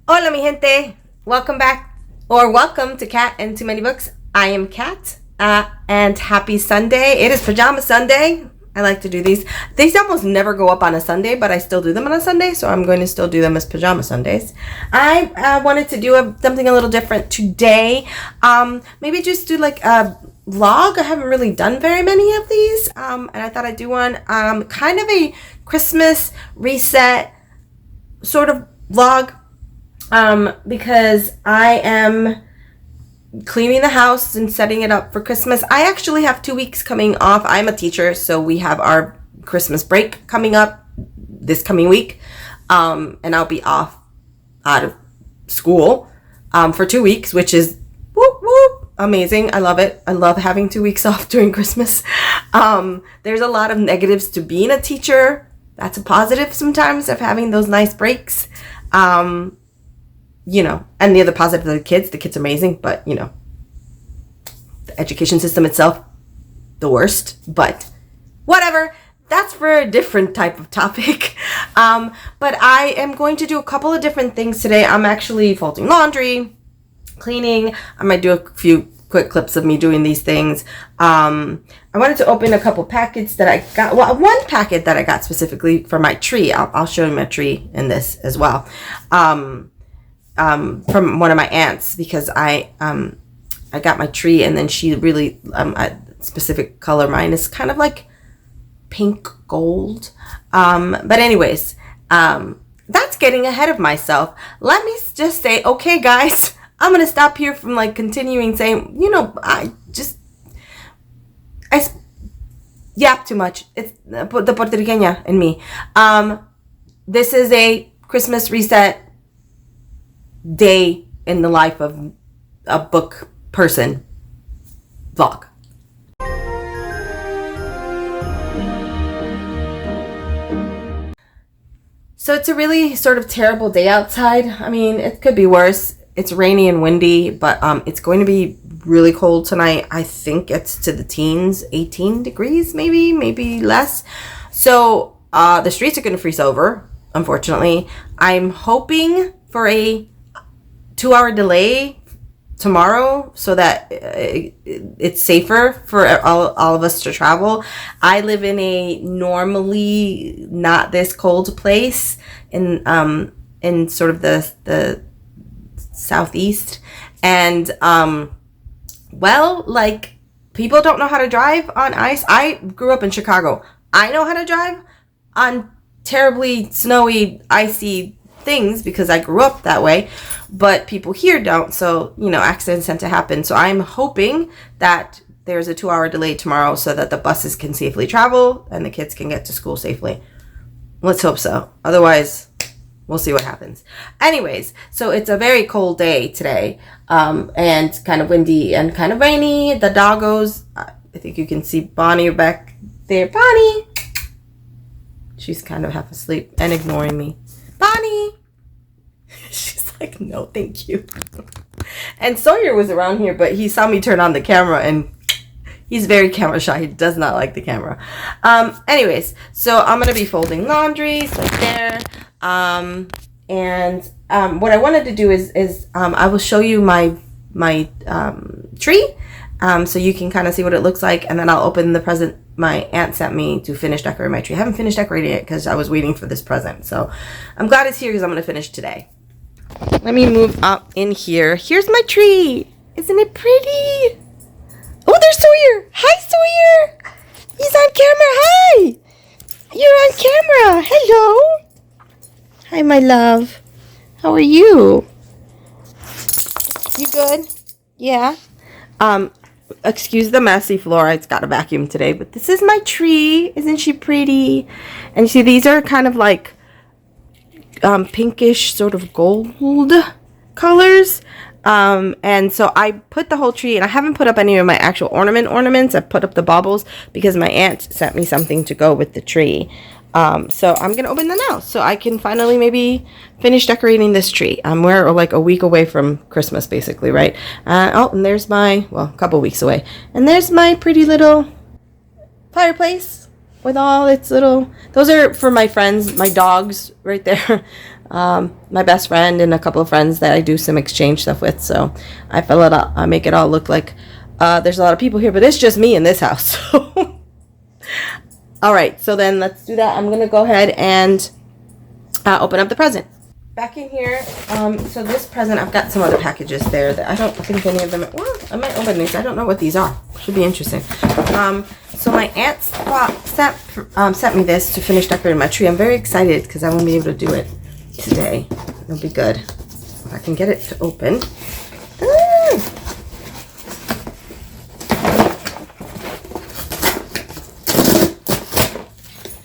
Hola, mi gente. Welcome back, or welcome to Cat and Too Many Books. I am Cat, and happy Sunday. It is Pajama Sunday. I like to do these. These almost never go up on a Sunday, but I still do them on a Sunday, so I'm going to still do them as Pajama Sundays. I wanted to do something a little different today. Maybe just do like a vlog. I haven't really done very many of these, and I thought I'd do one. Kind of a Christmas reset sort of vlog. Because I am cleaning the house and setting it up for Christmas. I actually have 2 weeks coming off. I'm a teacher, so we have our Christmas break coming up this coming week. And I'll be off out of school for 2 weeks, which is whoop whoop amazing. I love it. I love having 2 weeks off during Christmas. There's a lot of negatives to being a teacher. That's a positive sometimes of having those nice breaks. And the other positive of the kids are amazing, but the education system itself, the worst, but whatever, that's for a different type of topic. But I am going to do a couple of different things today. I'm actually folding laundry, cleaning. I might do a few quick clips of me doing these things. I wanted to open a couple packets that I got. Well, one packet that I got specifically for my tree. I'll show you my tree in this as well. From one of my aunts, because I got my tree and then she really a specific color. Mine is kind of like pink gold. But anyways, that's getting ahead of myself. Let me just say, okay, guys, I'm gonna stop here from like continuing saying, I yap too much. It's the Puertorriqueña in me. This is a Christmas reset day in the life of a book person vlog. So it's a really sort of terrible day outside. I mean, it could be worse. It's rainy and windy, but it's going to be really cold tonight. I think it's to the teens, 18 degrees, maybe less. So the streets are going to freeze over, unfortunately. I'm hoping for a 2-hour delay tomorrow so that it's safer for all of us to travel. I live in a normally not this cold place in sort of the southeast, and like people don't know how to drive on ice. I grew up in Chicago. I know how to drive on terribly snowy, icy things because I grew up that way, but people here don't. So, accidents tend to happen. So I'm hoping that there's a 2-hour delay tomorrow so that the buses can safely travel and the kids can get to school safely. Let's hope so. Otherwise, we'll see what happens. Anyways, so it's a very cold day today, and kind of windy and kind of rainy. The doggos, I think you can see Bonnie back there. Bonnie! She's kind of half asleep and ignoring me. Bonnie! She's like, no, thank you. And Sawyer was around here, but he saw me turn on the camera and he's very camera shy. He does not like the camera. Anyways, so I'm going to be folding laundry, so like there. And what I wanted to do is I will show you my tree, so you can kind of see what it looks like, and then I'll open the present my aunt sent me to finish decorating my tree. I haven't finished decorating it because I was waiting for this present, so I'm glad it's here because I'm going to finish today. Let me move up in here. Here's my tree. Isn't it pretty? Oh, there's Sawyer. Hi, Sawyer. He's on camera. Hi. You're on camera. Hello. Hi, my love. How are you? You good? Yeah. Excuse the messy floor. It's got a vacuum today, but this is my tree. Isn't she pretty? And you see, these are kind of like pinkish sort of gold colors. And so I put the whole tree, and I haven't put up any of my actual ornaments. I put up the baubles because my aunt sent me something to go with the tree. So I'm going to open them now so I can finally maybe finish decorating this tree. We're like a week away from Christmas, basically, right? And there's a couple weeks away. And there's my pretty little fireplace with all its little, those are for my friends, my dogs right there. my best friend and a couple of friends that I do some exchange stuff with. So I fill it up. I make it all look like there's a lot of people here, but it's just me in this house. So all right, so then let's do that. I'm gonna go ahead and open up the present. Back in here, so this present, I've got some other packages there that I don't think any of them, well, I might open these. I don't know what these are. Should be interesting. So my aunt sent me this to finish decorating my tree. I'm very excited because I won't be able to do it today. It'll be good. If I can get it to open.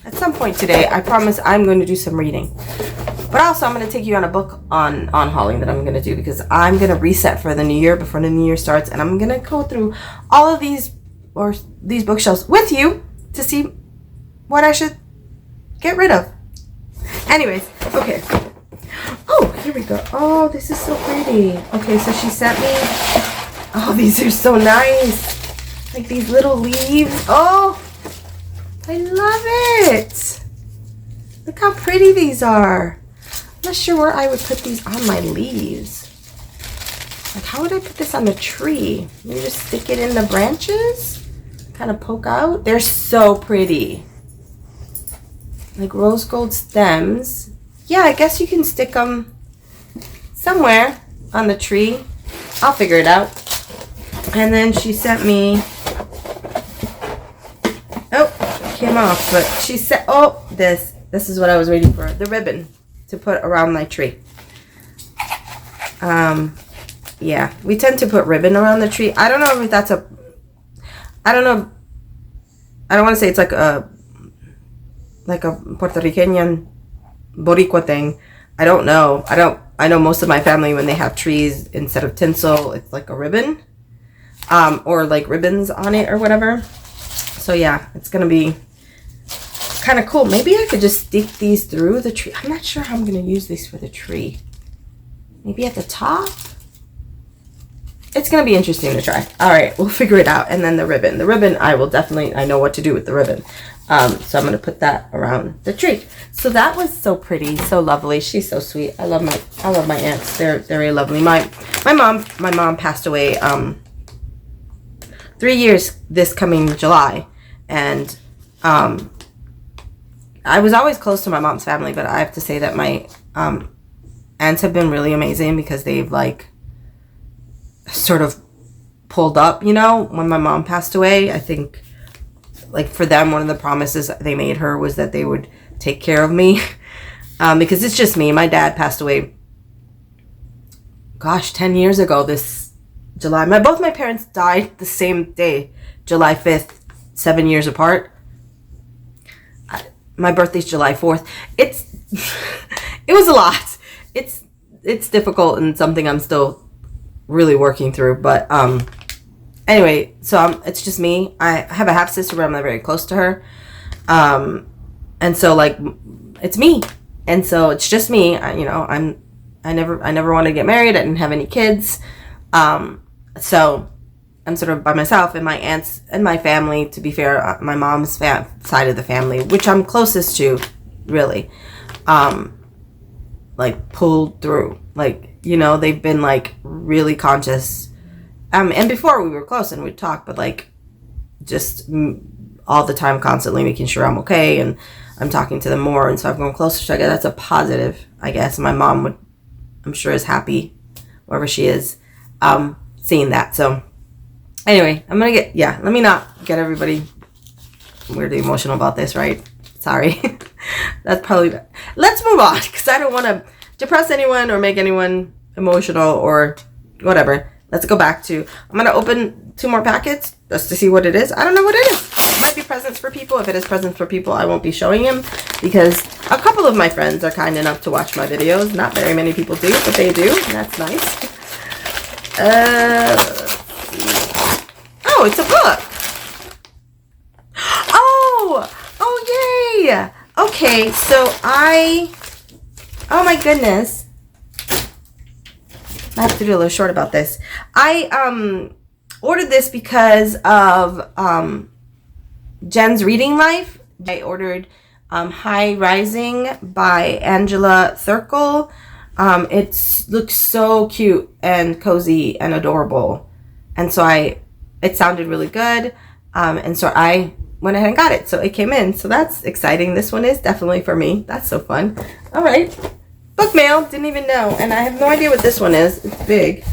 At some point today, I promise I'm going to do some reading. But also, I'm going to take you on a book on hauling that I'm going to do, because I'm going to reset for the new year before the new year starts, and I'm going to go through all of these bookshelves with you to see what I should get rid of. Anyways, okay. Oh, here we go. Oh, this is so pretty. Okay, so she sent me. Oh, these are so nice. Like these little leaves. Oh, I love it. Look how pretty these are. I'm not sure where I would put these on my leaves. Like, how would I put this on the tree? Maybe just stick it in the branches? Kind of poke out? They're so pretty. Like rose gold stems. Yeah, I guess you can stick them somewhere on the tree. I'll figure it out. And then she sent me... Oh, came off. But she said... Oh, this is what I was waiting for. The ribbon to put around my tree. Yeah, we tend to put ribbon around the tree. I don't know if that's I don't know. I don't want to say it's like a Puerto Rican Boricua thing. I don't know. I know most of my family, when they have trees, instead of tinsel, it's like a ribbon. Or like ribbons on it or whatever. So yeah, it's going to be kind of cool. Maybe I could just stick these through the tree. I'm not sure how I'm going to use these for the tree. Maybe at the top? It's going to be interesting to try. All right, we'll figure it out. And then the ribbon. The ribbon, I know what to do with the ribbon. So I'm going to put that around the tree. So that was so pretty, so lovely. She's so sweet. I love my aunts. They're very lovely. My mom passed away 3 years this coming July. And I was always close to my mom's family, but I have to say that my aunts have been really amazing, because they've like sort of pulled up, you know, when my mom passed away. I think like for them, one of the promises they made her was that they would take care of me, because it's just me. My dad passed away, gosh, 10 years ago this July. Both my parents died the same day, July 5th, 7 years apart. My birthday's July 4th. It was a lot. It's difficult and something I'm still really working through. But anyway, so it's just me. I have a half sister, but I'm not very close to her. And so like it's me, and so it's just me. I never wanted to get married. I didn't have any kids. So I'm sort of by myself, and my aunts and my family, to be fair, my mom's side of the family, which I'm closest to, really, like pulled through. Like, you know, they've been like really conscious. And before we were close and we'd talk, but like just all the time, constantly making sure I'm okay, and I'm talking to them more. And so I've grown closer. So I guess that's a positive, I guess. My mom I'm sure is happy, wherever she is, seeing that. So anyway, let me not get everybody weirdly emotional about this, right? Sorry. That's probably bad. Let's move on, because I don't want to depress anyone or make anyone emotional or whatever. Let's go back to, I'm going to open 2 more packets just to see what it is. I don't know what it is. It might be presents for people. If it is presents for people, I won't be showing them, because a couple of my friends are kind enough to watch my videos. Not very many people do, but they do, and that's nice. Oh, it's a book. Oh, yay. Okay, so oh my goodness. I have to do a little short about this. I ordered this because of Jen's reading life. I ordered High Rising by Angela Thirkle. It looks so cute and cozy and adorable. And so it sounded really good. And so I went ahead and got it. So it came in. So that's exciting. This one is definitely for me. That's so fun. All right. Book mail. Didn't even know. And I have no idea what this one is. It's big.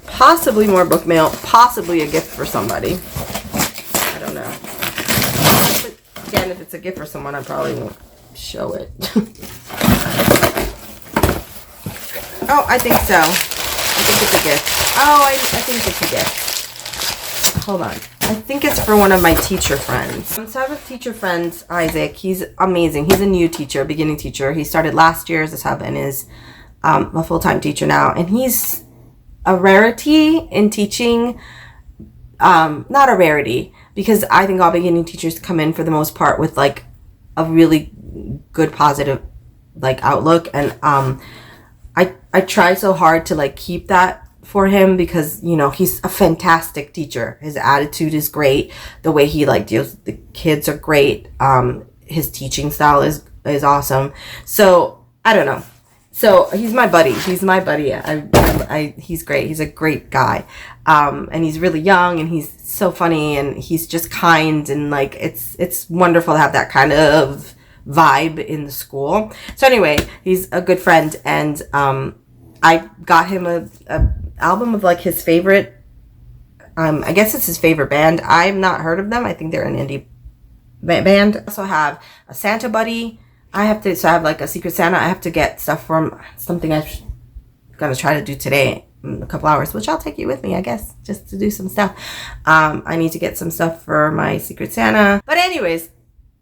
Possibly more book mail. Possibly a gift for somebody. I don't know. But again, if it's a gift for someone, I probably won't show it. Oh, I think so. I think it's a gift. Oh, I think it's a gift. Hold on. I think it's for one of my teacher friends. So I have a teacher friend, Isaac. He's amazing. He's a new teacher, beginning teacher. He started last year as a sub and is a full-time teacher now. And he's a rarity in teaching. Not a rarity, because I think all beginning teachers come in for the most part with like a really good positive like outlook. And I try so hard to like keep that for him, because you know he's a fantastic teacher. His attitude is great. The way he like deals with the kids are great. His teaching style is awesome. So I don't know. So he's my buddy. He's great. He's a great guy. And he's really young and he's so funny and he's just kind, and like it's wonderful to have that kind of vibe in the school. So anyway, he's a good friend, and I got him a album of like his favorite, I guess it's his favorite band. I've not heard of them. I think they're an indie band. I also have a Santa buddy. I have like a Secret Santa. I have to get stuff from something I'm gonna try to do today in a couple hours, which I'll take you with me, I guess, just to do some stuff. I need to get some stuff for my Secret Santa. But anyways,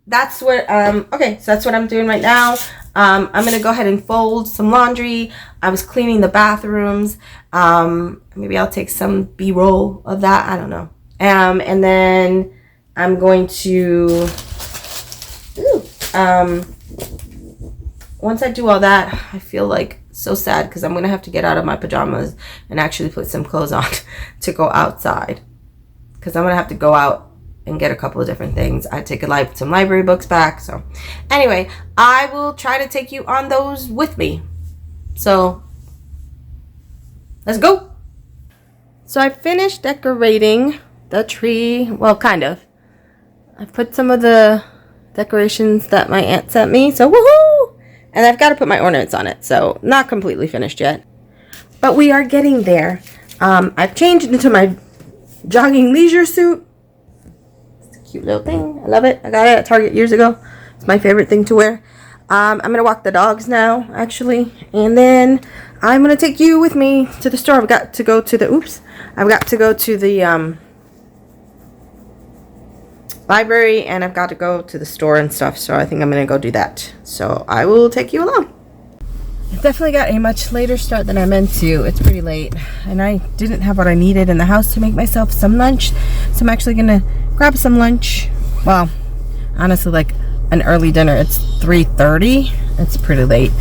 that's what okay, so that's what I'm doing right now. I'm gonna go ahead and fold some laundry. I was cleaning the bathrooms. Maybe I'll take some B-roll of that, I don't know. And then I'm going to once I do all that, I feel like so sad because I'm gonna have to get out of my pajamas and actually put some clothes on to go outside, because I'm gonna have to go out and get a couple of different things. I take some library books back. So anyway, I will try to take you on those with me. So let's go. So I finished decorating the tree. Well, kind of. I put some of the decorations that my aunt sent me. So woohoo! And I've got to put my ornaments on it. So not completely finished yet, but we are getting there. I've changed into my jogging leisure suit. Cute little thing. I love it. I got it at Target years ago. It's my favorite thing to wear. I'm gonna walk the dogs now, actually, and then I'm gonna take you with me to the store. I've got to go to the library, and I've got to go to the store and stuff. So I think I'm gonna go do that. So I will take you along. I definitely got a much later start than I meant to. It's pretty late, and I didn't have what I needed in the house to make myself some lunch. So I'm actually gonna grab some lunch. Well, honestly, like an early dinner. It's 3:30. It's pretty late.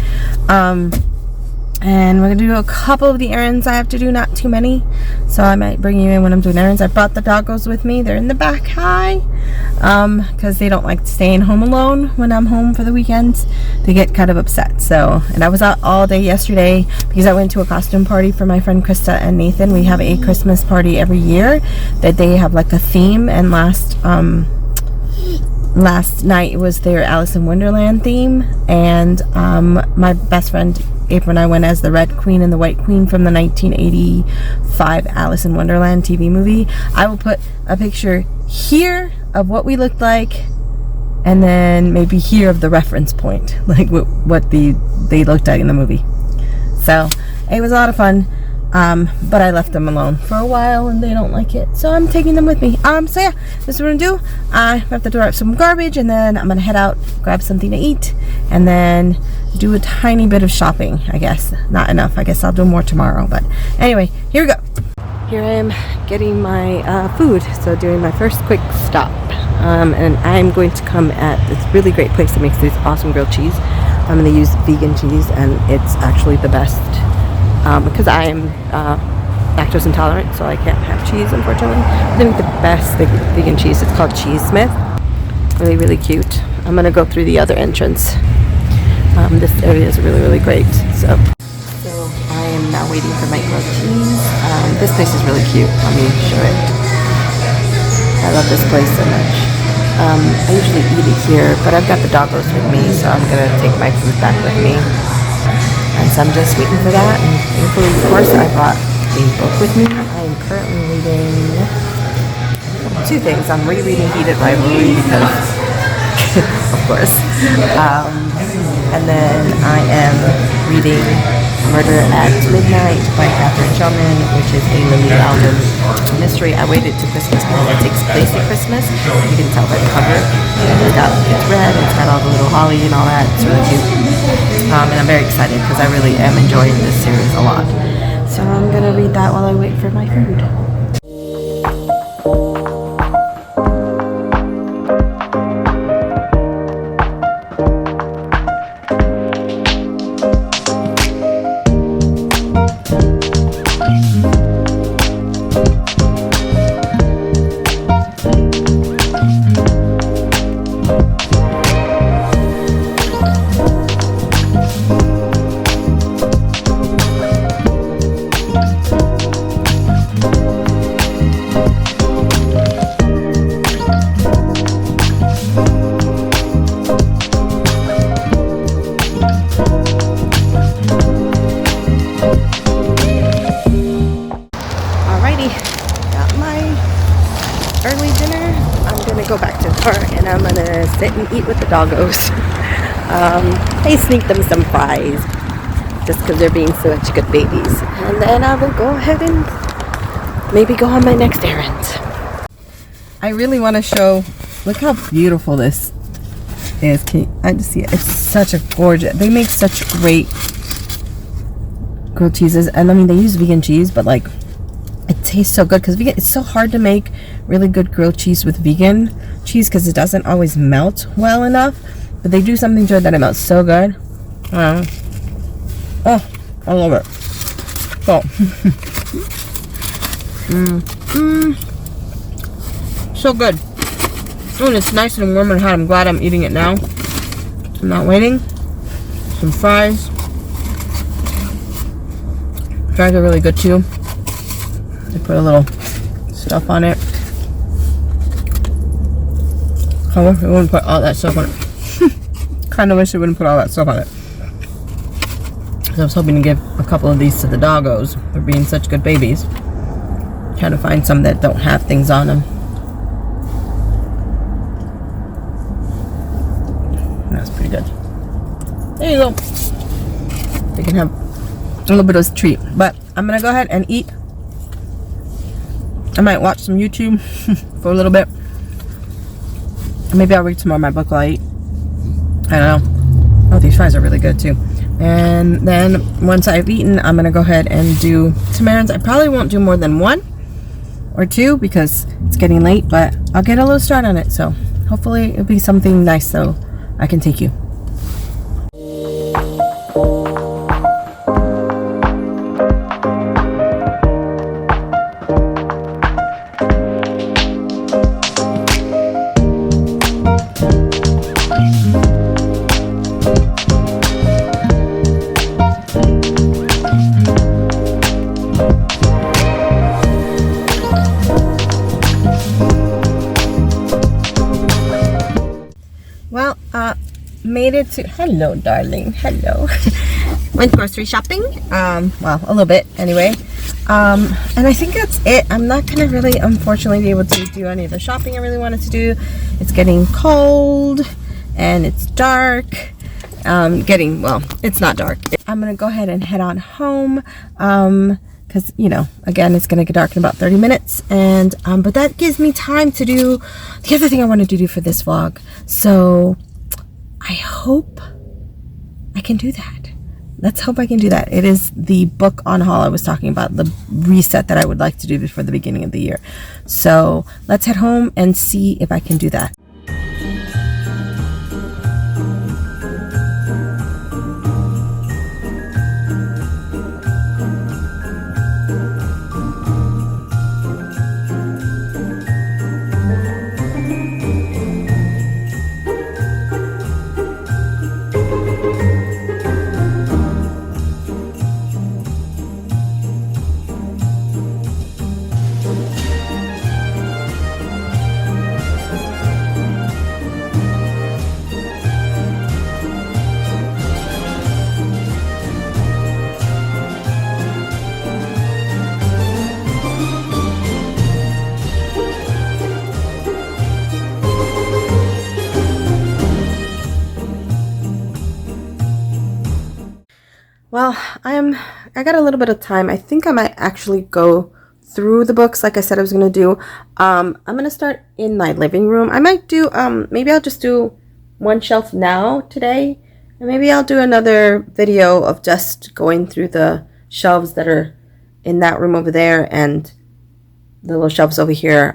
And we're gonna do a couple of the errands I have to do, not too many. So I might bring you in when I'm doing errands. I brought the doggos with me. They're in the back. Hi. Because they don't like staying home alone when I'm home for the weekends. They get kind of upset. So, and I was out all day yesterday because I went to a costume party for my friend Krista and Nathan. We have a Christmas party every year that they have like a theme, and last night was their Alice in Wonderland theme, and my best friend April and I went as the Red Queen and the White Queen from the 1985 Alice in Wonderland TV movie. I will put a picture here of what we looked like, and then maybe here of the reference point, like what they looked like in the movie. So it was a lot of fun. But I left them alone for a while and they don't like it, so I'm taking them with me. So yeah, this is what I'm gonna do. I have to throw out some garbage, and then I'm gonna head out, grab something to eat, and then do a tiny bit of shopping. I guess not enough. I guess I'll do more tomorrow, but anyway, here we go. Here I am getting my food, so doing my first quick stop, and I'm going to come at this really great place that makes this awesome grilled cheese. I'm gonna use vegan cheese, and it's actually the best. Because I am lactose intolerant, so I can't have cheese, unfortunately. I think the best vegan cheese is called Cheese Smith. Really, really cute. I'm gonna go through the other entrance. This area is really, really great. So I am now waiting for my grilled cheese. This place is really cute. Let me show it. I love this place so much. I usually eat it here, but I've got the doggos with me, so I'm gonna take my food back with me. And so I'm just waiting for that. And thankfully, of course, I brought a book with me. I am currently reading two things. I'm rereading Heated Rivalry because, of course. And then I am reading Murder at Midnight by Catherine Shelman, which is a Lily Alden mystery. I waited to Christmas because it takes place at Christmas. You can tell by the cover. It's red, it's got all the little holly and all that. It's really cute. And I'm very excited because I really am enjoying this series a lot. So I'm going to read that while I wait for my food. Go back to the car and I'm gonna sit and eat with the doggos. I sneak them some fries just because they're being such good babies, and then I will go ahead and maybe go on my next errand. I really want to show, look how beautiful this is. I just see it. It's such a gorgeous, they make such great grilled cheeses, and I mean they use vegan cheese, but like it tastes so good because vegan, it's so hard to make really good grilled cheese with vegan cheese because it doesn't always melt well enough, but they do something to it that it melts so good. Oh, I love it. So so good. Oh, and it's nice and warm and hot. I'm glad I'm eating it now. I'm not waiting. Some fries. Fries are really good too. They put a little stuff on it. I wish they wouldn't put all that stuff on it. Kind of wish they wouldn't put all that stuff on it. So I was hoping to give a couple of these to the doggos for being such good babies. Trying to find some that don't have things on them. That's pretty good. There you go. They can have a little bit of a treat. But I'm going to go ahead and eat. I might watch some YouTube for a little bit. Maybe I'll read some more of my book while I eat. I don't know. Oh, these fries are really good too. And then once I've eaten, I'm going to go ahead and do some errands. I probably won't do more than one or two because it's getting late, but I'll get a little start on it. So hopefully it'll be something nice so I can take you. Well, made it to, hello darling, hello. Went grocery shopping, well, a little bit anyway. And I think that's it. I'm not gonna really, unfortunately, be able to do any of the shopping I really wanted to do. It's getting cold and it's dark. Well, it's not dark. I'm gonna go ahead and head on home. Because, you know, again, it's going to get dark in about 30 minutes. And, but that gives me time to do the other thing I wanted to do for this vlog. So I hope I can do that. Let's hope I can do that. It is the book on haul I was talking about, the reset that I would like to do before the beginning of the year. So let's head home and see if I can do that. Well, I got a little bit of time. I think I might actually go through the books like I said I was gonna do. I'm gonna start in my living room. I might do maybe I'll just do one shelf now today, and maybe I'll do another video of just going through the shelves that are in that room over there and the little shelves over here.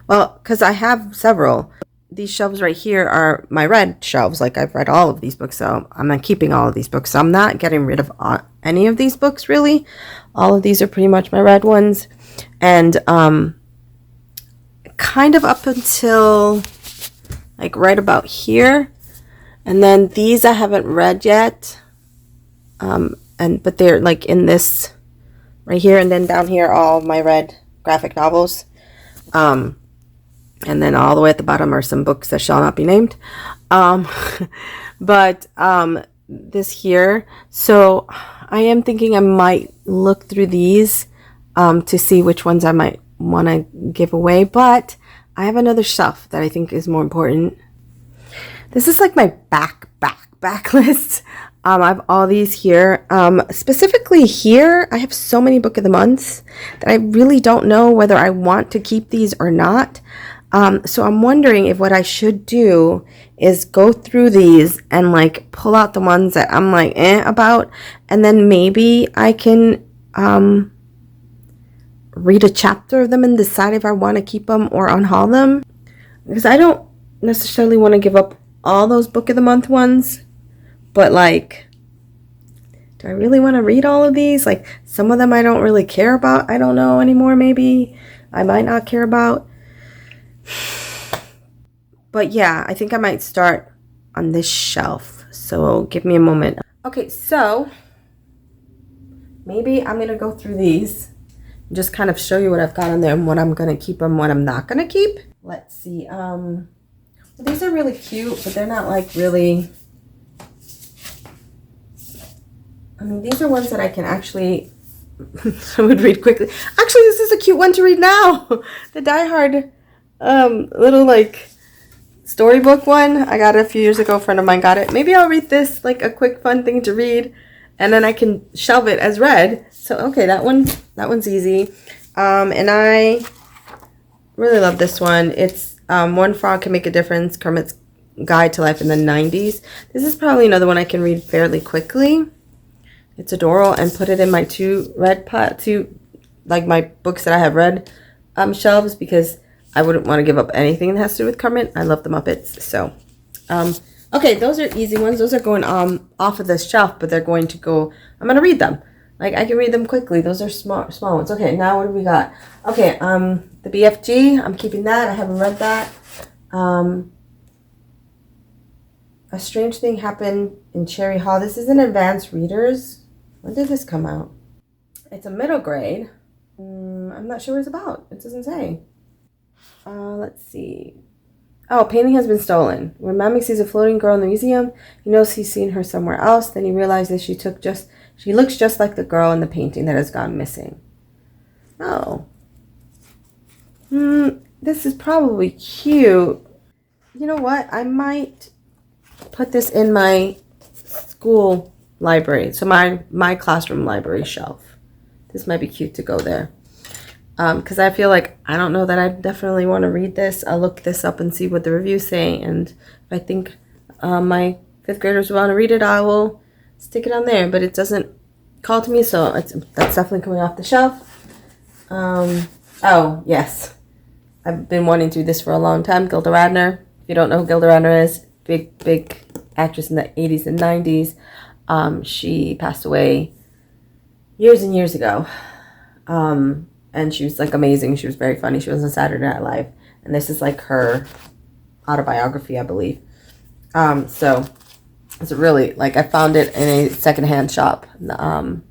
Well, because I have several. These shelves right here are my read shelves. Like, I've read all of these books, so I'm not keeping all of these books. So I'm not getting rid of any of these books, really. All of these are pretty much my read ones. And kind of up until, like, right about here. And then these I haven't read yet. But they're, like, in this right here. And then down here, all of my read graphic novels. And then all the way at the bottom are some books that shall not be named. This here. So I am thinking I might look through these to see which ones I might want to give away. But I have another shelf that I think is more important. This is like my back list. I have all these here. Specifically here, I have so many book of the months that I really don't know whether I want to keep these or not. So I'm wondering if what I should do is go through these and like pull out the ones that I'm like about, and then maybe I can read a chapter of them and decide if I want to keep them or unhaul them, because I don't necessarily want to give up all those book of the month ones, but like, do I really want to read all of these? Like, some of them I don't really care about. I don't know anymore. Maybe I might not care about. But yeah, I think I might start on this shelf. So give me a moment. Okay, so maybe I'm going to go through these and just kind of show you what I've got on there and what I'm going to keep and what I'm not going to keep. Let's see. Well, these are really cute, but they're not like really... I mean, these are ones that I can actually... I would read quickly. Actually, this is a cute one to read now. The Die Hard little like storybook one. I got it a few years ago. A friend of mine got it. Maybe I'll read this, like a quick fun thing to read, and then I can shelve it as read. So okay, that one's easy. And I really love this one. It's One Frog Can Make a Difference, Kermit's Guide to Life in the 90s. This is probably another one I can read fairly quickly. It's adorable, and put it in my like my books that I have read shelves, because I wouldn't want to give up anything that has to do with Kermit. I love the Muppets. So, okay, those are easy ones. Those are going off of this shelf, but they're going to go, I'm going to read them. Like, I can read them quickly. Those are small ones. Okay, now what do we got? Okay, the BFG, I'm keeping that. I haven't read that. A Strange Thing Happened in Cherry Hall. This is an advanced readers. When did this come out? It's a middle grade. I'm not sure what it's about. It doesn't say. Let's see. Oh, painting has been stolen. When Mammy sees a floating girl in the museum, he knows he's seen her somewhere else. Then he realizes she looks just like the girl in the painting that has gone missing. Oh. This is probably cute. You know what? I might put this in my school library. So my classroom library shelf. This might be cute to go there. Because I feel like, I don't know that I definitely want to read this. I'll look this up and see what the reviews say, and if I think my 5th graders want to read it, I will stick it on there, but it doesn't call to me, so that's definitely coming off the shelf. Oh, yes. I've been wanting to do this for a long time. Gilda Radner. If you don't know who Gilda Radner is, big actress in the 80s and 90s. She passed away years and years ago. And she was like amazing. She was very funny. She was on Saturday Night Live. And this is like her autobiography, I believe. So it's really, like, I found it in a secondhand shop a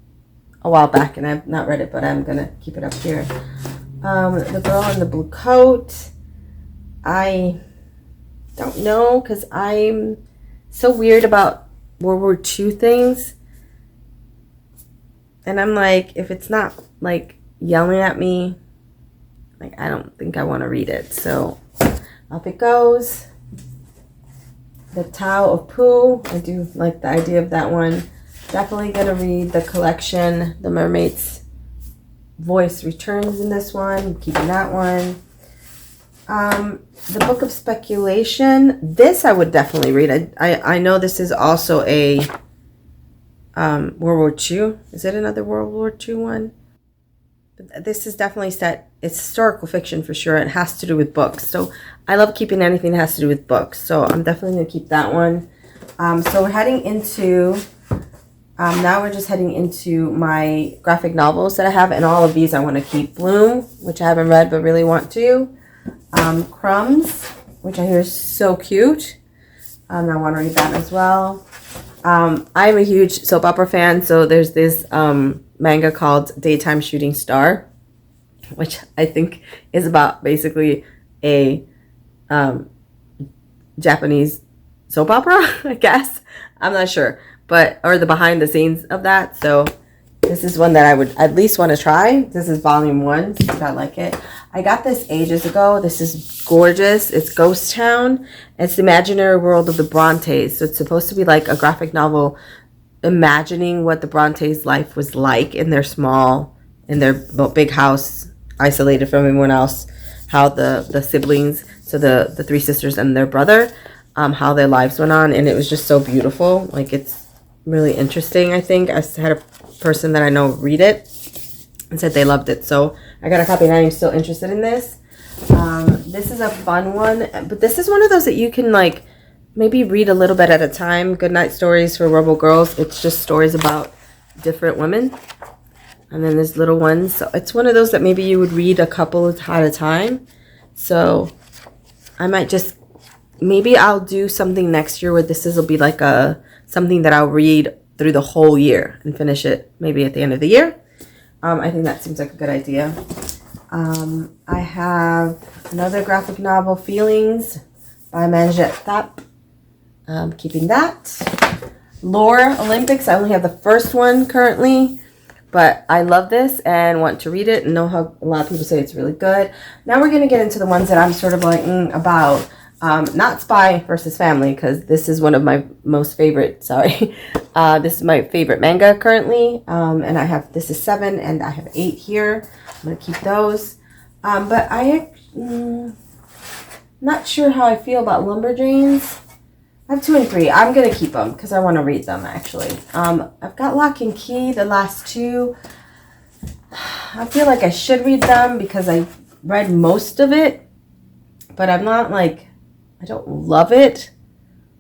while back, and I've not read it, but I'm going to keep it up here. The Girl in the Blue Coat. I don't know, because I'm so weird about World War II things. And I'm like, if it's not like yelling at me, like, I don't think I want to read it. So up it goes. The Tao of Pooh. I do like the idea of that one. Definitely gonna read the collection. The Mermaid's Voice returns in this one. Keeping that one. The Book of Speculation. This I would definitely read. I know this is also a World War II. Is it another World War II one? But this is definitely set. It's historical fiction for sure. It has to do with books. So I love keeping anything that has to do with books. So I'm definitely gonna keep that one. So we're heading into. Now we're just heading into my graphic novels that I have, and all of these I want to keep. Bloom, which I haven't read but really want to. Crumbs, which I hear is so cute. I want to read that as well. I'm a huge soap opera fan, so there's this manga called Daytime Shooting Star, which I think is about basically a Japanese soap opera, I guess. I'm not sure. Or the behind the scenes of that. So this is one that I would at least want to try. This is volume 1, if I like it. I got this ages ago. This is gorgeous. It's Ghost Town. It's the imaginary world of the Brontes. So it's supposed to be like a graphic novel imagining what the Brontes' life was like in their big house, isolated from everyone else. How the siblings, so the 3 sisters and their brother, how their lives went on. And it was just so beautiful. Like, it's really interesting, I think. I had a person that I know read it and said they loved it. So I got a copy and I'm still interested in this. This is a fun one, but this is one of those that you can like maybe read a little bit at a time. Goodnight Stories for Rebel Girls. It's just stories about different women. And then there's little ones. So it's one of those that maybe you would read a couple at a time. So I might just, maybe I'll do something next year where this will be like something that I'll read through the whole year and finish it maybe at the end of the year. I think that seems like a good idea. I have another graphic novel, Feelings by Manjit Thap. Keeping that. Lore Olympics. I only have the first one currently, but I love this and want to read it and know how a lot of people say it's really good. Now we're going to get into the ones that I'm sort of like about. Not Spy versus Family, because this is one of my most favorite, this is my favorite manga currently, and I have, this is 7 and I have 8 here. I'm going to keep those, but not sure how I feel about Lumberjanes. I have 2 and 3. I'm going to keep them because I want to read them actually. I've got Lock and Key, the last 2. I feel like I should read them because I read most of it, but I'm not like, I don't love it,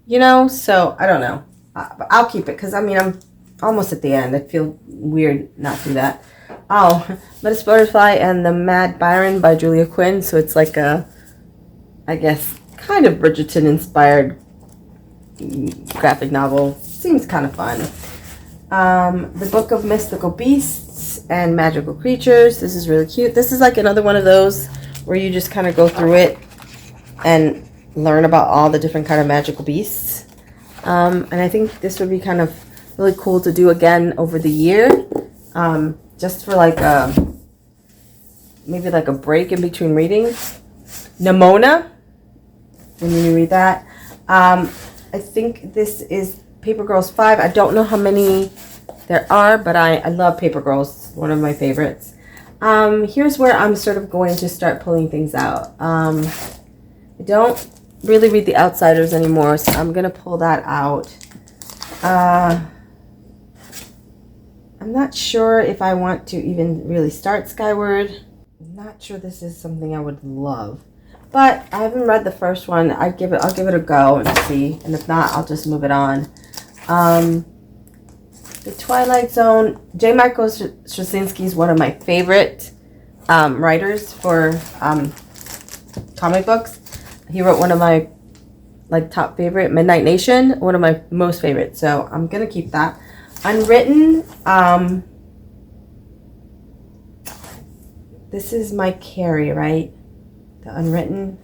so I don't know. But I'll keep it because, I mean, I'm almost at the end. I feel weird not to do that. Oh, Miss Butterfly and the Mad Byron by Julia Quinn. So it's like a, I guess, kind of Bridgerton-inspired graphic novel. Seems kind of fun. The Book of Mystical Beasts and Magical Creatures. This is really cute. This is like another one of those where you just kind of go through it and learn about all the different kind of magical beasts. And I think this would be kind of really cool to do again over the year. Just for like maybe like a break in between readings. Nimona, when you read that. I think this is Paper Girls 5. I don't know how many there are, but I love Paper Girls. One of my favorites. Here's where I'm sort of going to start pulling things out. I don't really read The Outsiders anymore, so I'm going to pull that out. I'm not sure if I want to even really start Skyward. I'm not sure this is something I would love. But I haven't read the first one. I'll give it a go and see. And if not, I'll just move it on. The Twilight Zone. J. Michael Straczynski is one of my favorite writers for comic books. He wrote one of my top favorite, Midnight Nation, one of my most favorite. So I'm gonna keep that. Unwritten. This is my Carrie, right? The Unwritten.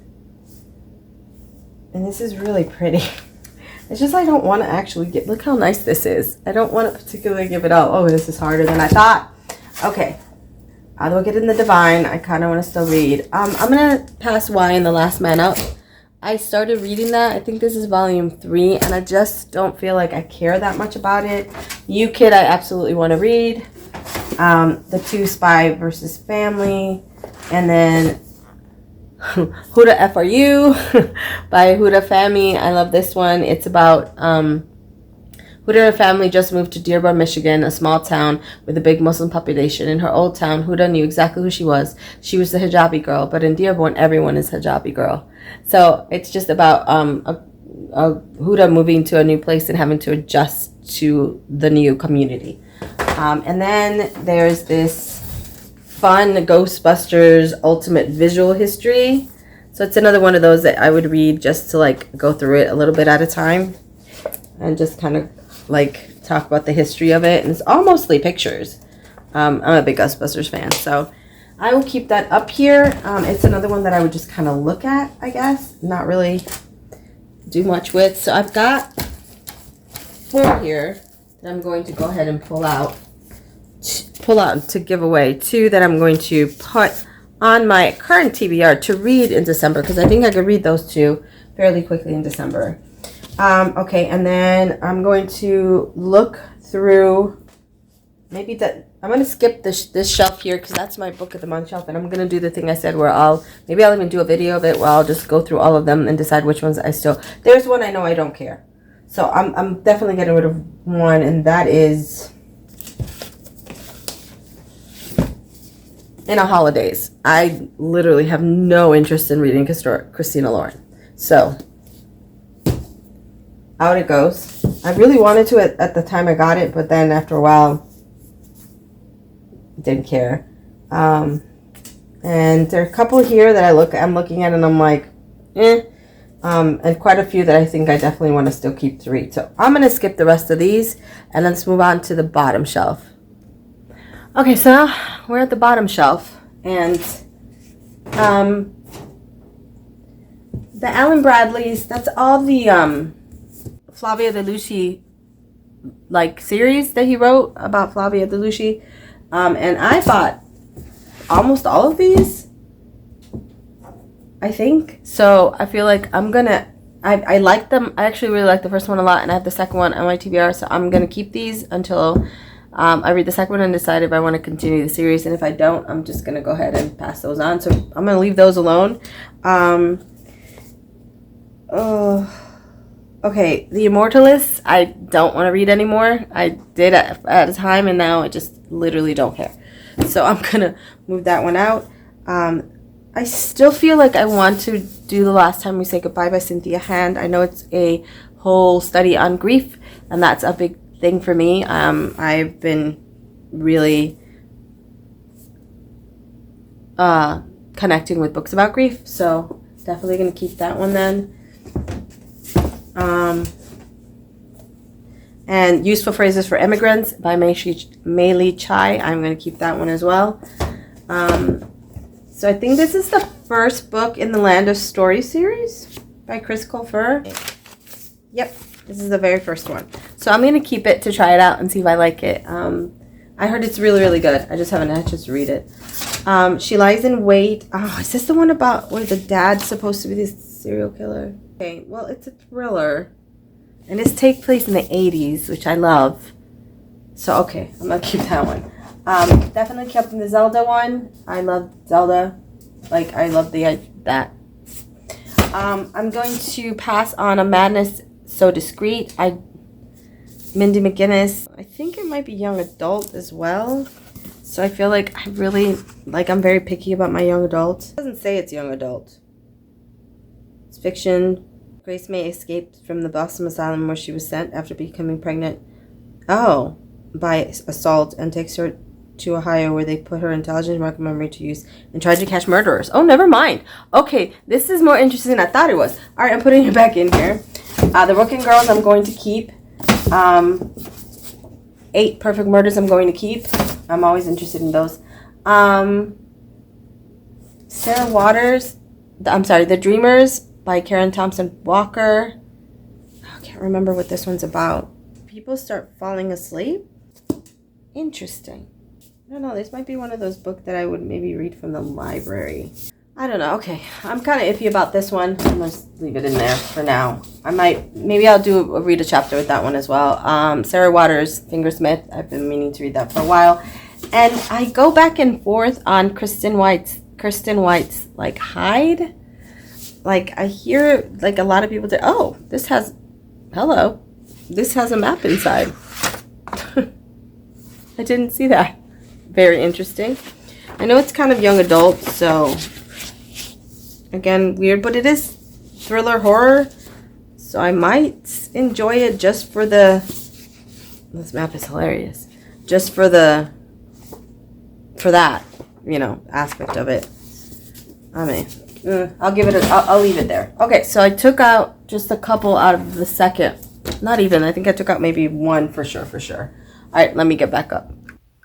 And this is really pretty. It's just I don't want to actually get. Look how nice this is. I don't want to particularly give it out. Oh, this is harder than I thought. Okay. I'll look it in the Divine. I kind of want to still read. I'm going to pass Y and The Last Man Up. I started reading that. I think this is volume 3, and I just don't feel like I care that much about it. You Kid, I absolutely want to read. The Two Spy versus Family, and then Who the F Are You by Huda Fahmy. I love this one. It's about Huda family just moved to Dearborn, Michigan, a small town with a big Muslim population. In her old town, Huda knew exactly who she was. She was the hijabi girl, but in Dearborn, everyone is hijabi girl. So it's just about Huda moving to a new place and having to adjust to the new community. And then there's this fun Ghostbusters Ultimate Visual History. So it's another one of those that I would read just to like go through it a little bit at a time and just kind of like talk about the history of it. And it's all mostly pictures. I'm a big Ghostbusters fan, so I will keep that up here. It's another one that I would just kind of look at, I guess, not really do much with. So I've got 4 here that I'm going to go ahead and pull out to give away. 2 that I'm going to put on my current TBR to read in December, because I think I could read those 2 fairly quickly in December. Okay, and then I'm going to look through maybe that. I'm going to skip this shelf here because that's my book of the month shelf, and I'm going to do the thing I said where I'll even do a video of it where I'll just go through all of them and decide which ones I still. There's one I know I don't care, so I'm definitely getting rid of one, and that is In a Holidays. I literally have no interest in reading Christina Lauren, so out it goes. I really wanted to at the time I got it, but then after a while, didn't care. And there are a couple here that I'm looking at and I'm like, eh. And quite a few that I think I definitely want to still keep to read. So I'm going to skip the rest of these and let's move on to the bottom shelf. Okay, so now we're at the bottom shelf, and the Alan Bradley's, that's all the Flavia DeLucia like series that he wrote about Flavia DeLucia. And I bought almost all of these, I think. So I feel like I like them. I actually really like the first one a lot, and I have the second one on my TBR. So I'm going to keep these until I read the second one and decide if I want to continue the series. And if I don't, I'm just going to go ahead and pass those on. So I'm going to leave those alone. Okay, The Immortalists, I don't want to read anymore. I did at a time, and now I just literally don't care. So I'm going to move that one out. I still feel like I want to do The Last Time We Say Goodbye by Cynthia Hand. I know it's a whole study on grief, and that's a big thing for me. I've been really connecting with books about grief, so definitely going to keep that one then. And Useful Phrases for Immigrants by Mei Li Chai. I'm going to keep that one as well. So I think this is the first book in the Land of Story series by Chris Colfer. Yep, this is the very first one. So I'm going to keep it to try it out and see if I like it. I heard it's really, really good. I just haven't had a chance to read it. She Lies in Wait. Oh, is this the one about where the dad's supposed to be this serial killer? Okay, well, it's a thriller. And this takes place in the 80s, which I love. So, okay, I'm going to keep that one. Definitely kept the Zelda one. I love Zelda. Like, I love that. I'm going to pass on A Madness So Discreet. Mindy McGinnis. I think it might be young adult as well. So I feel like I'm very picky about my young adult. It doesn't say it's young adult. It's fiction. Grace May escaped from the Boston asylum where she was sent after becoming pregnant. Oh, by assault, and takes her to Ohio where they put her intelligence market memory to use and tried to catch murderers. Oh, never mind. Okay, this is more interesting than I thought it was. All right, I'm putting it back in here. The Rookin' Girls I'm going to keep. 8 Perfect Murders I'm going to keep. I'm always interested in those. Sarah Waters. The Dreamers by Karen Thompson Walker. I can't remember what this one's about. People start falling asleep? Interesting. I don't know. This might be one of those books that I would maybe read from the library. I don't know. Okay, I'm kind of iffy about this one. I'm gonna just leave it in there for now. Maybe I'll read a chapter with that one as well. Sarah Waters' Fingersmith. I've been meaning to read that for a while, and I go back and forth on Kristen White's like Hide. Like I hear like a lot of people say, "Oh, this has a map inside." I didn't see that. Very interesting. I know it's kind of young adult, so again, weird, but it is thriller horror, so I might enjoy it just for the. This map is hilarious. Just for that, aspect of it. I mean, I'll give it. I'll leave it there. Okay, so I took out just a couple out of the second. Not even. I think I took out maybe one for sure. All right, let me get back up.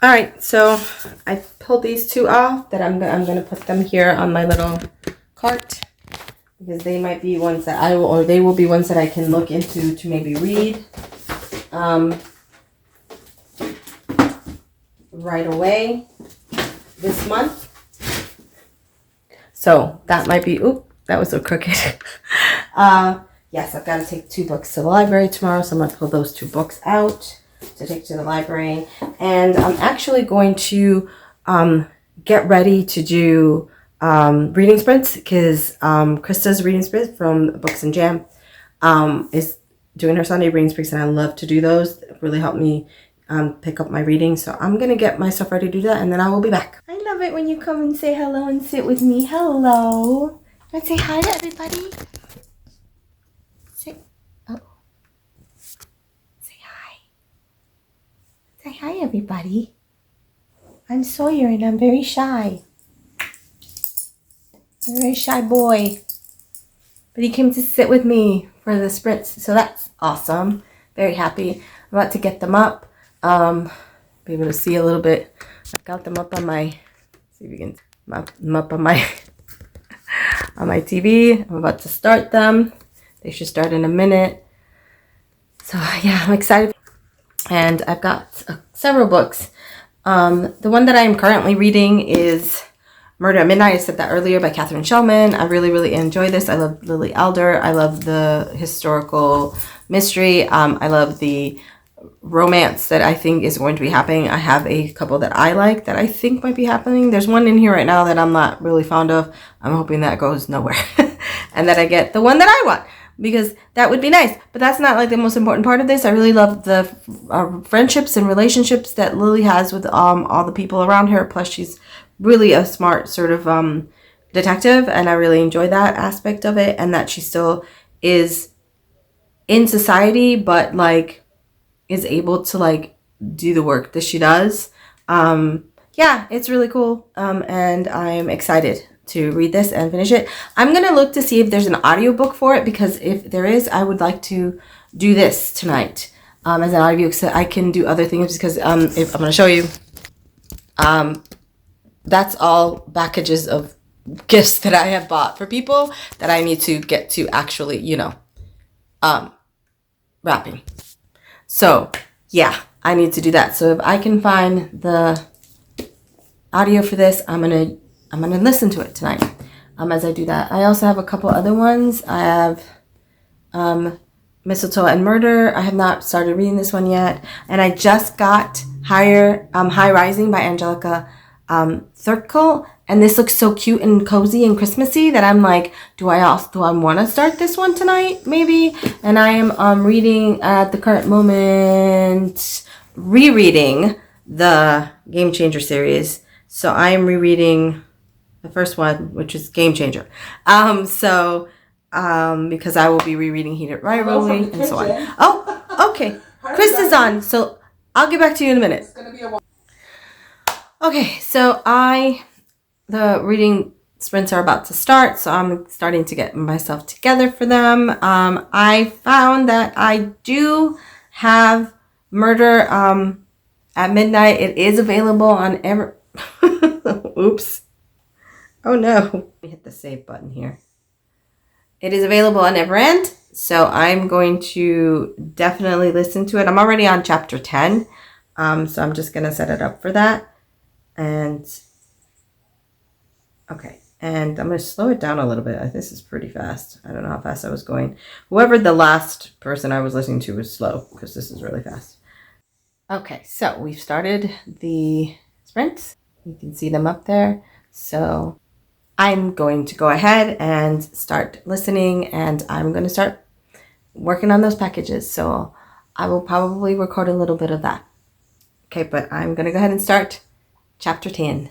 All right, so I pulled these two off. That I'm gonna put them here on my little cart because they might be ones that they will be ones that I can look into to maybe read right away this month. So that might be. Oop, that was so crooked. Yes, I've got to take 2 books to the library tomorrow, so I'm gonna pull those 2 books out to take to the library, and I'm actually going to get ready to do reading sprints because Krista's reading sprint from Books and Jam is doing her Sunday reading sprints, and I love to do those. It really helped me pick up my reading, so I'm gonna get myself ready to do that, and then I will be back. I love it when you come and say hello and sit with me. Hello. Let's say hi to everybody. Say hi, everybody. I'm Sawyer, and I'm very shy. I'm a very shy boy. But he came to sit with me for the sprints, so that's awesome. Very happy. I'm about to get them up. Be able to see a little bit. I got them up on my. See if you can them up on my on my TV. I'm about to start them. They should start in a minute. So yeah, I'm excited. And I've got several books. The one that I am currently reading is Murder at Midnight. I said that earlier, by Catherine Shellman. I really, really enjoy this. I love Lily Elder. I love the historical mystery. I love the romance that I think is going to be happening. I have a couple that I like that I think might be happening. There's one in here right now that I'm not really fond of. I'm hoping that goes nowhere and that I get the one that I want, because that would be nice. But that's not like the most important part of this. I really love the friendships and relationships that Lily has with all the people around her. Plus, she's really a smart sort of detective, and I really enjoy that aspect of it, and that she still is in society, but like is able to like do the work that she does. Yeah, it's really cool, and I'm excited to read this and finish it. I'm gonna look to see if there's an audiobook for it, because if there is, I would like to do this tonight as an audiobook, so I can do other things, because if I'm gonna show you, that's all packages of gifts that I have bought for people that I need to get to actually, wrapping. So yeah, I need to do that. So if I can find the audio for this, I'm gonna listen to it tonight. As I do that, I also have a couple other ones. I have Mistletoe and Murder. I have not started reading this one yet, and I just got High Rising by Angelica Thurkel, and this looks so cute and cozy and Christmassy that I'm like, do I want to start this one tonight? Maybe. And I am reading at the current moment, rereading the Game Changer series. So I am rereading the first one, which is Game Changer. Because I will be rereading Heated Rivalry and so on. Oh, okay. Chris is on, so I'll get back to you in a minute. It's gonna be a while. Okay, so the reading sprints are about to start, so I'm starting to get myself together for them. I found that I do have Murder at Midnight. It is available on Oops. Oh no. Let me hit the save button here. It is available on Everend, so I'm going to definitely listen to it. I'm already on chapter 10, so I'm just going to set it up for that. And okay, And I'm going to slow it down a little bit. This is pretty fast. I don't know how fast I was going. Whoever the last person I was listening to was slow, because this is really fast. Okay, so we've started the sprints. You can see them up there. So I'm going to go ahead and start listening, and I'm going to start working on those packages. So I will probably record a little bit of that. Okay, but I'm going to go ahead and start chapter 10.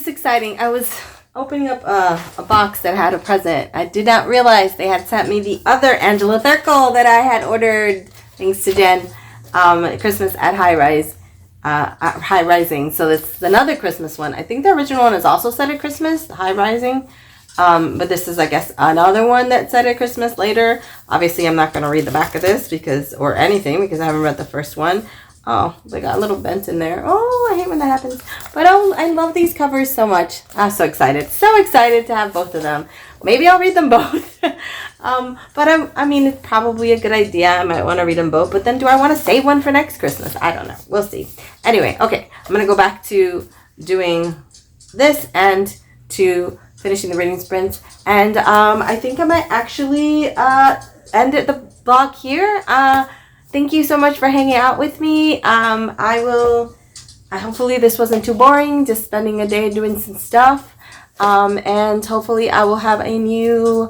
Exciting. I was opening up a box that had a present. I did not realize they had sent me the other Angela Thirkle that I had ordered, thanks to Jen, Christmas at High Rising. So this is another Christmas one. I think the original one is also set at Christmas, High Rising. But this is, I guess, another one that's set at Christmas later. Obviously, I'm not going to read the back of this or anything because I haven't read the first one. Oh, they got a little bent in there. Oh, I hate when that happens. But oh, I love these covers so much. I'm so excited. So excited to have both of them. Maybe I'll read them both. But I mean, it's probably a good idea. I might want to read them both. But then do I want to save one for next Christmas? I don't know. We'll see. Anyway, okay. I'm going to go back to doing this and to finishing the reading sprint. And I think I might actually end the vlog here. Thank you so much for hanging out with me. Hopefully this wasn't too boring, just spending a day doing some stuff. And hopefully I will have a new,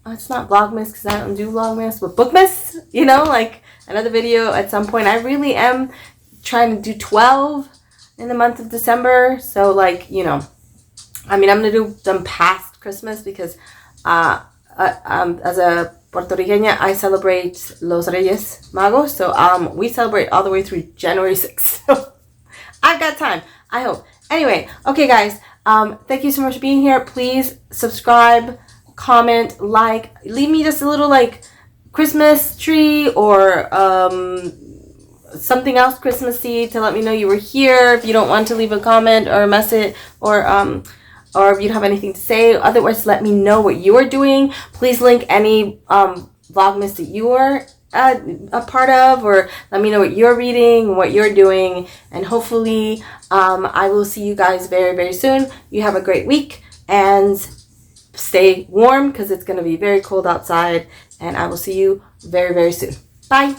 it's not Vlogmas because I don't do Vlogmas, but Bookmas, like another video at some point. I really am trying to do 12 in the month of December. So I'm going to do them past Christmas because, as a Puerto Riqueña, I celebrate Los Reyes Magos. So we celebrate all the way through January 6th. So I've got time, I hope. Anyway, okay guys, thank you so much for being here. Please subscribe, comment, leave me just a little Christmas tree or something else Christmassy to let me know you were here. If you don't want to leave a comment or a message or if you don't have anything to say. Otherwise, let me know what you are doing. Please link any Vlogmas that you are a part of, or let me know what you're reading, what you're doing, and hopefully I will see you guys very, very soon. You have a great week, and stay warm because it's going to be very cold outside, and I will see you very, very soon. Bye.